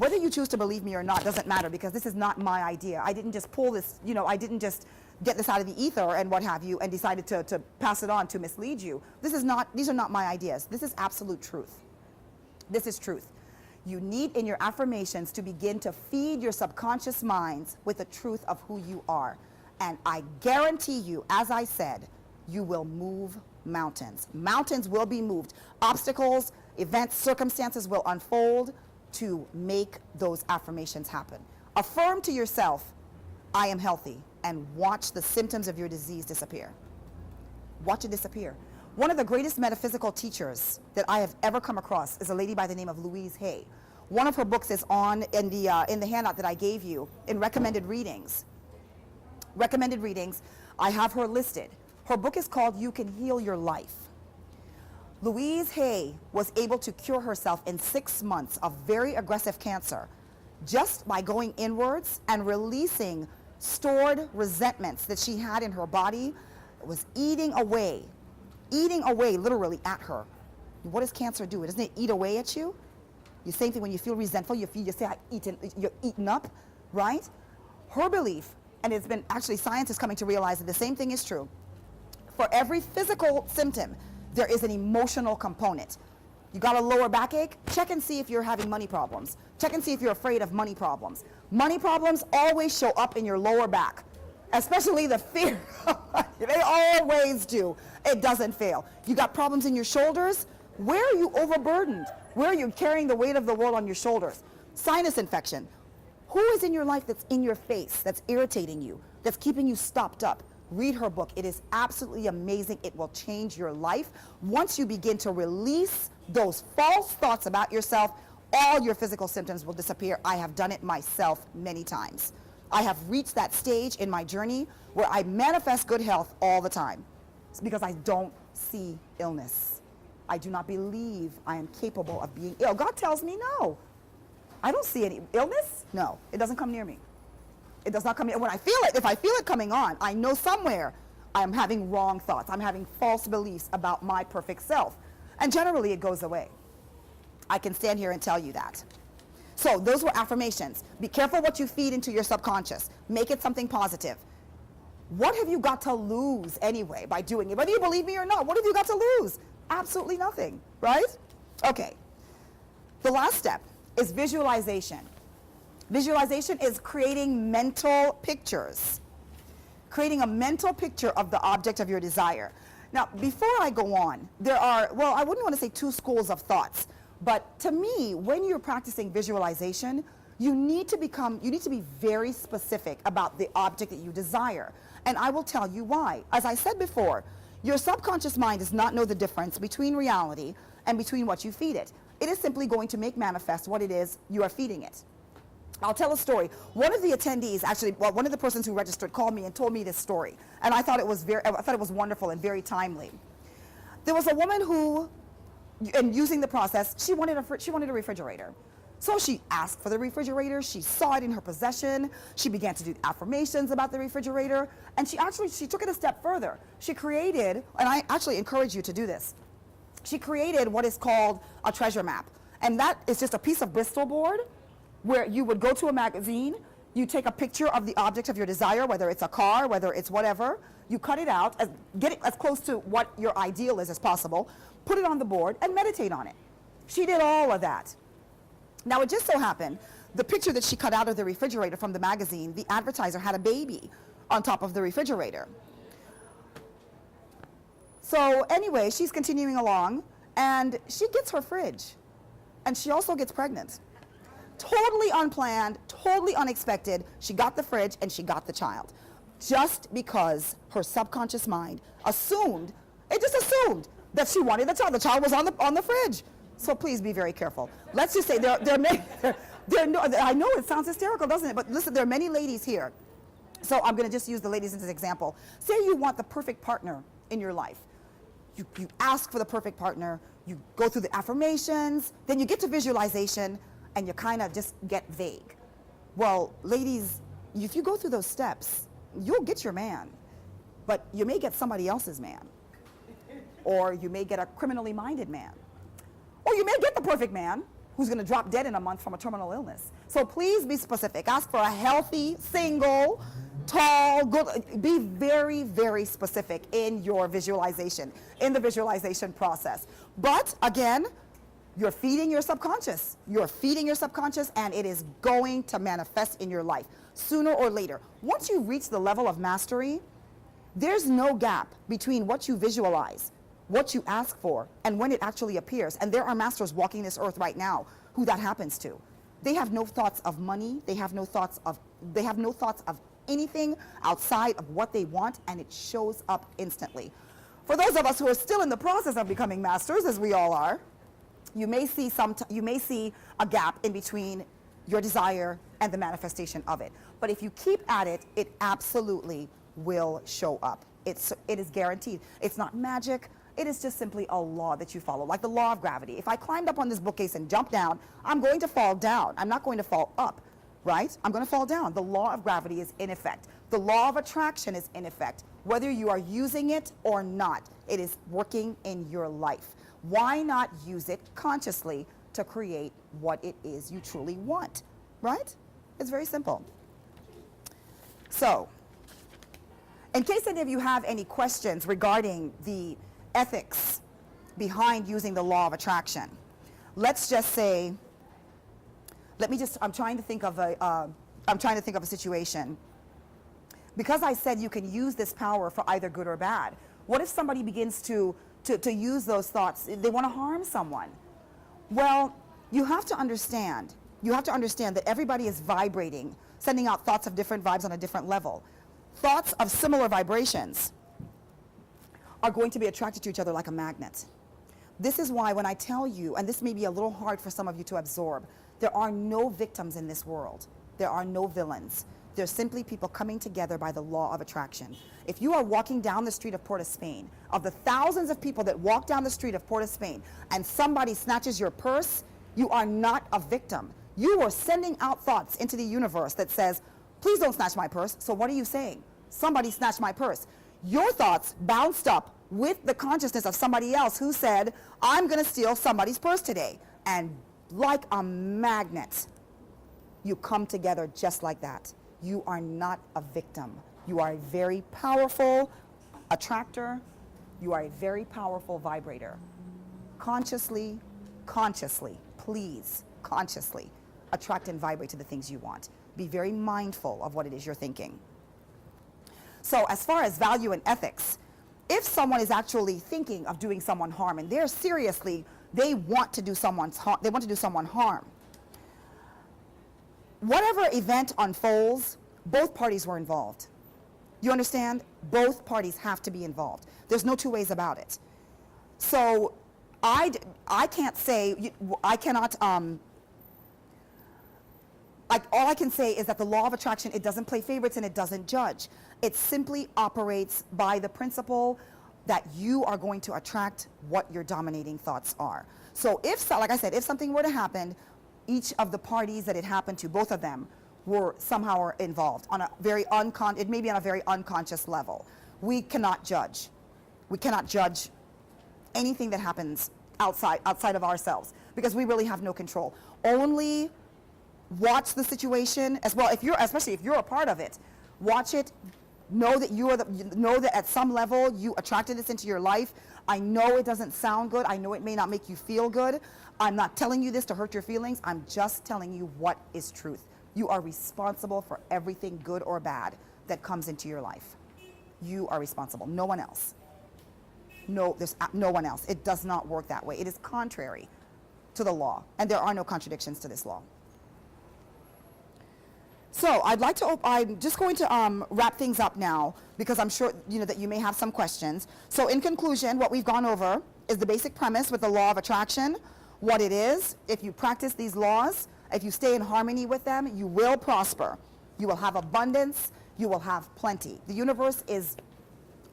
Whether you choose to believe me or not doesn't matter, because this is not my idea. I didn't just pull this, I didn't just get this out of the ether and what have you and decided to pass it on to mislead you. These are not my ideas. This is absolute truth. This is truth. You need in your affirmations to begin to feed your subconscious minds with the truth of who you are. And I guarantee you, as I said, you will move mountains. Mountains will be moved. Obstacles, events, circumstances will unfold to make those affirmations happen. Affirm to yourself, I am healthy, and watch the symptoms of your disease disappear. Watch it disappear. One of the greatest metaphysical teachers that I have ever come across is a lady by the name of Louise Hay. One of her books is on in the handout that I gave you in recommended readings. Recommended readings, I have her listed. Her book is called You Can Heal Your Life. Louise Hay was able to cure herself in 6 months of very aggressive cancer just by going inwards and releasing stored resentments that she had in her body. It was eating away literally at her. What does cancer do? Doesn't it eat away at you? The same thing when you feel resentful, you say you're eaten up, right? Her belief, and it's been actually science is coming to realize that the same thing is true. For every physical symptom, there is an emotional component. You got a lower backache? Check and see if you're having money problems. Check and see if you're afraid of money problems. Money problems always show up in your lower back, especially the fear of money. They always do. It doesn't fail. You got problems in your shoulders? Where are you overburdened? Where are you carrying the weight of the world on your shoulders? Sinus infection. Who is in your life that's in your face, that's irritating you, that's keeping you stopped up? Read her book. It is absolutely amazing. It will change your life. Once you begin to release those false thoughts about yourself, all your physical symptoms will disappear. I have done it myself many times. I have reached that stage in my journey where I manifest good health all the time. It's because I don't see illness. I do not believe I am capable of being ill. God tells me no. I don't see any illness. No, it doesn't come near me. It does not come near. When I feel it, if I feel it coming on, I know somewhere I am having wrong thoughts. I'm having false beliefs about my perfect self. And generally it goes away. I can stand here and tell you that. So those were affirmations. Be careful what you feed into your subconscious. Make it something positive. What have you got to lose anyway by doing it? Whether you believe me or not, what have you got to lose? Absolutely nothing, right? Okay. The last step is visualization. Visualization is creating mental pictures. Creating a mental picture of the object of your desire. Now, before I go on, there are, well, I wouldn't want to say two schools of thoughts, but to me, when you're practicing visualization, you need to be very specific about the object that you desire. And I will tell you why. As I said before, your subconscious mind does not know the difference between reality and between what you feed it. It is simply going to make manifest what it is you are feeding it. I'll tell a story. One of the attendees, actually, well, one of the persons who registered called me and told me this story, and I thought it was wonderful and very timely. There was a woman who, in using the process, she wanted a refrigerator. So she asked for the refrigerator. She saw it in her possession. She began to do affirmations about the refrigerator, and she took it a step further. She created, and I actually encourage you to do this. She created what is called a treasure map, and that is just a piece of Bristol board where you would go to a magazine, you take a picture of the object of your desire, whether it's a car, whether it's whatever, you cut it out, get it as close to what your ideal is as possible, put it on the board, and meditate on it. She did all of that. Now, it just so happened, the picture that she cut out of the refrigerator from the magazine, the advertiser had a baby on top of the refrigerator. So anyway, she's continuing along, and she gets her fridge, and she also gets pregnant. Totally unplanned, totally unexpected. She got the fridge and she got the child. Just because her subconscious mind assumed that she wanted the child. The child was on the fridge. So please be very careful. Let's just say I know it sounds hysterical, doesn't it? But listen, there are many ladies here. So I'm going to just use the ladies as an example. Say you want the perfect partner in your life. You ask for the perfect partner. You go through the affirmations. Then you get to visualization. And you kind of just get vague. Well, ladies, if you go through those steps, you'll get your man, but you may get somebody else's man, or you may get a criminally minded man, or you may get the perfect man, who's going to drop dead in a month from a terminal illness. So please be specific. Ask for a healthy, single, tall, good. Be very, very specific in your visualization, in the visualization process. But again, you're feeding your subconscious. You're feeding your subconscious, and it is going to manifest in your life sooner or later. Once you reach the level of mastery, there's no gap between what you visualize, what you ask for, and when it actually appears. And there are masters walking this earth right now who that happens to. They have no thoughts of money. They have no thoughts of anything outside of what they want, and it shows up instantly. For those of us who are still in the process of becoming masters, as we all are, you may see a gap in between your desire and the manifestation of it. But if you keep at it, it absolutely will show up. It is guaranteed. It's not magic. It is just simply a law that you follow, like the law of gravity. If I climbed up on this bookcase and jumped down, I'm going to fall down. I'm not going to fall up, right? I'm going to fall down. The law of gravity is in effect. The law of attraction is in effect. Whether you are using it or not, it is working in your life. Why not use it consciously to create what it is you truly want, right? It's very simple. So, in case any of you have any questions regarding the ethics behind using the law of attraction, let's just say, I'm trying to think of a situation. Because I said you can use this power for either good or bad, what if somebody begins to use those thoughts? They want to harm someone. Well, you have to understand that everybody is vibrating, sending out thoughts of different vibes on a different level. Thoughts of similar vibrations are going to be attracted to each other like a magnet. This is why when I tell you, and this may be a little hard for some of you to absorb, there are no victims in this world. There are no villains. They're simply people coming together by the law of attraction. If you are walking down the street of Port of Spain, of the thousands of people that walk down the street of Port of Spain, and somebody snatches your purse, you are not a victim. You are sending out thoughts into the universe that says, please don't snatch my purse. So what are you saying? Somebody snatched my purse. Your thoughts bounced up with the consciousness of somebody else who said, I'm going to steal somebody's purse today. And like a magnet, you come together just like that. You are not a victim. You are a very powerful attractor. You are a very powerful vibrator. Consciously, please, consciously attract and vibrate to the things you want. Be very mindful of what it is you're thinking. So as far as value and ethics, if someone is actually thinking of doing someone harm, and they want to do someone harm, whatever event unfolds, both parties were involved. You understand? Both parties have to be involved. There's no two ways about it. So I can't say, I cannot, all I can say is that the law of attraction, it doesn't play favorites and it doesn't judge. It simply operates by the principle that you are going to attract what your dominating thoughts are. So like I said, if something were to happen, each of the parties that it happened to, both of them, were somehow involved on a very it may be on a very unconscious level. We cannot judge. We cannot judge anything that happens outside of ourselves because we really have no control. Only watch the situation as well. Especially if you're a part of it, watch it. Know that at some level you attracted this into your life. I know it doesn't sound good. I know it may not make you feel good. I'm not telling you this to hurt your feelings. I'm just telling you what is truth. You are responsible for everything good or bad that comes into your life. You are responsible. No one else. No, there's no one else. It does not work that way. It is contrary to the law, and there are no contradictions to this law. So I'm just going to wrap things up now because I'm sure that you may have some questions. So in conclusion, what we've gone over is the basic premise with the law of attraction, what it is. If you practice these laws, if you stay in harmony with them, you will prosper. You will have abundance. You will have plenty. The universe is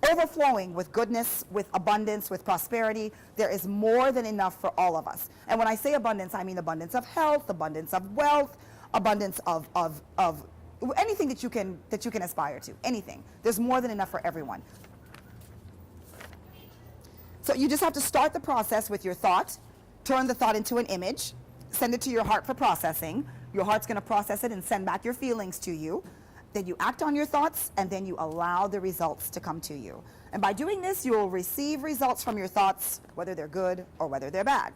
overflowing with goodness, with abundance, with prosperity. There is more than enough for all of us. And when I say abundance, I mean abundance of health, abundance of wealth, abundance of anything that you can aspire to, anything. There's more than enough for everyone. So you just have to start the process with your thought, turn the thought into an image, send it to your heart for processing. Your heart's going to process it and send back your feelings to you. Then you act on your thoughts, and then you allow the results to come to you. And by doing this, you will receive results from your thoughts, whether they're good or whether they're bad.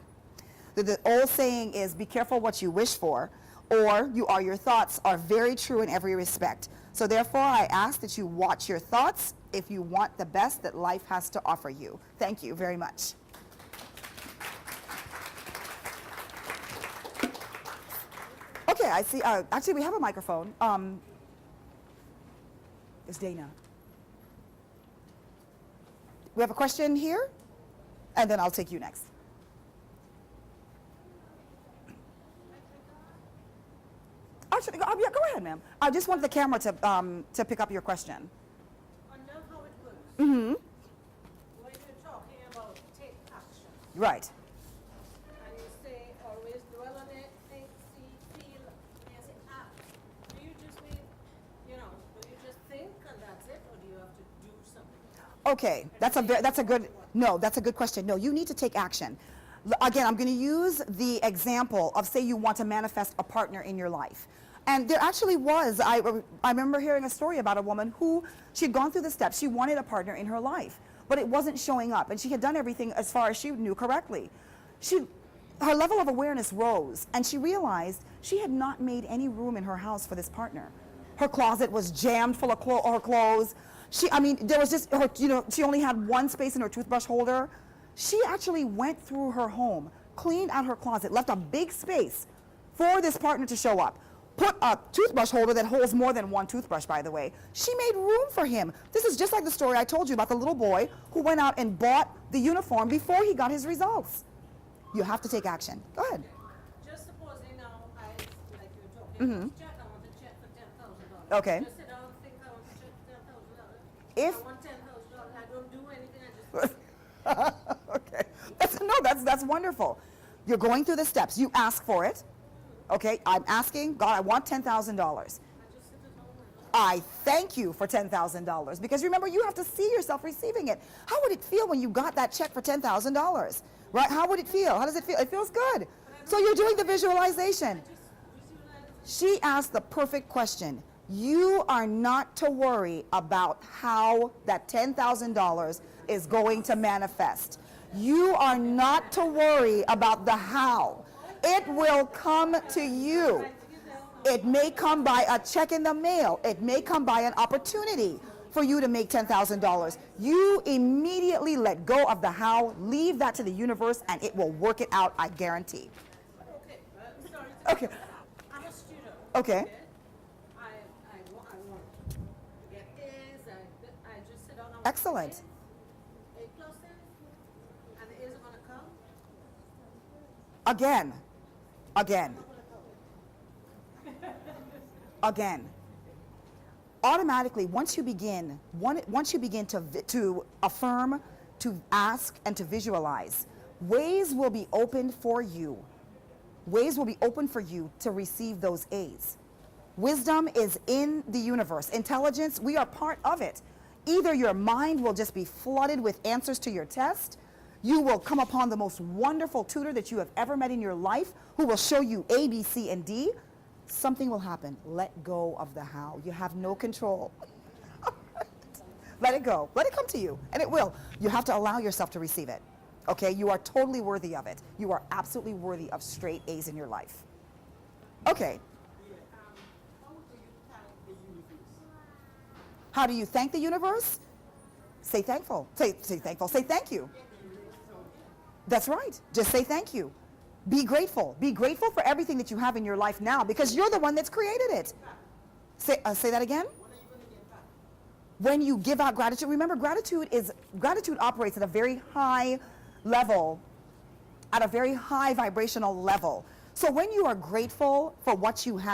The old saying is, be careful what you wish for, or your thoughts are very true in every respect. So therefore, I ask that you watch your thoughts if you want the best that life has to offer you. Thank you very much. Okay, I see. Actually, we have a microphone. It's Dana. We have a question here, and then I'll take you next. Actually, yeah, go ahead, ma'am. I just wanted the camera to pick up your question. I know how it works. Mm-hmm. When you're talking about take action, Right. and you say always dwell on it, think, see, feel, and you say act. Do you just mean, do you just think and that's it, or do you have to do something? Okay, that's a good question. No, you need to take action. Again, I'm going to use the example of, say you want to manifest a partner in your life. And there actually was, I remember hearing a story about a woman who, she had gone through the steps, she wanted a partner in her life, but it wasn't showing up, and she had done everything as far as she knew correctly. Her level of awareness rose, and she realized she had not made any room in her house for this partner. Her closet was jammed full of her clothes. There was just, she only had one space in her toothbrush holder. She actually went through her home, cleaned out her closet, left a big space for this partner to show up. Put a toothbrush holder that holds more than one toothbrush, by the way. She made room for him. This is just like the story I told you about the little boy who went out and bought the uniform before he got his results. You have to take action. Go ahead. Just supposing now, like you were talking about check, I want to check for $10,000. Okay. Just sit down and think I want to check for $10,000. If I want $10,000, I don't do anything, I just okay. That's wonderful. You're going through the steps. You ask for it. Okay, I'm asking, God, I want $10,000. I thank you for $10,000, because remember, you have to see yourself receiving it. How would it feel when you got that check for $10,000? Right? How would it feel? How does it feel? It feels good. So you're doing the visualization. She asked the perfect question. You are not to worry about how that $10,000 is going to manifest. You are not to worry about the how. It will come to you. It may come by a check in the mail. It may come by an opportunity for you to make $10,000. You immediately let go of the how, leave that to the universe, and it will work it out, I guarantee. Okay, sorry. Okay. I'm a student. Okay. I want to get A's. I just sit down and Excellent. A plus N, and the A's are going to come. Again. Automatically, once you begin to affirm, to ask, and to visualize, ways will be opened for you. Ways will be open for you to receive those A's. Wisdom is in the universe. Intelligence, we are part of it. Either your mind will just be flooded with answers to your test, you will come upon the most wonderful tutor that you have ever met in your life, who will show you A, B, C, and D. Something will happen. Let go of the how. You have no control. Let it go. Let it come to you, and it will. You have to allow yourself to receive it. Okay? You are totally worthy of it. You are absolutely worthy of straight A's in your life. Okay. How do you thank the universe? Say thankful. Say thankful. Say thank you. That's right. Just say thank you. Be grateful. Be grateful for everything that you have in your life now, because you're the one that's created it. Say that again. When you give out gratitude, remember, gratitude operates at a very high level, at a very high vibrational level. So when you are grateful for what you have,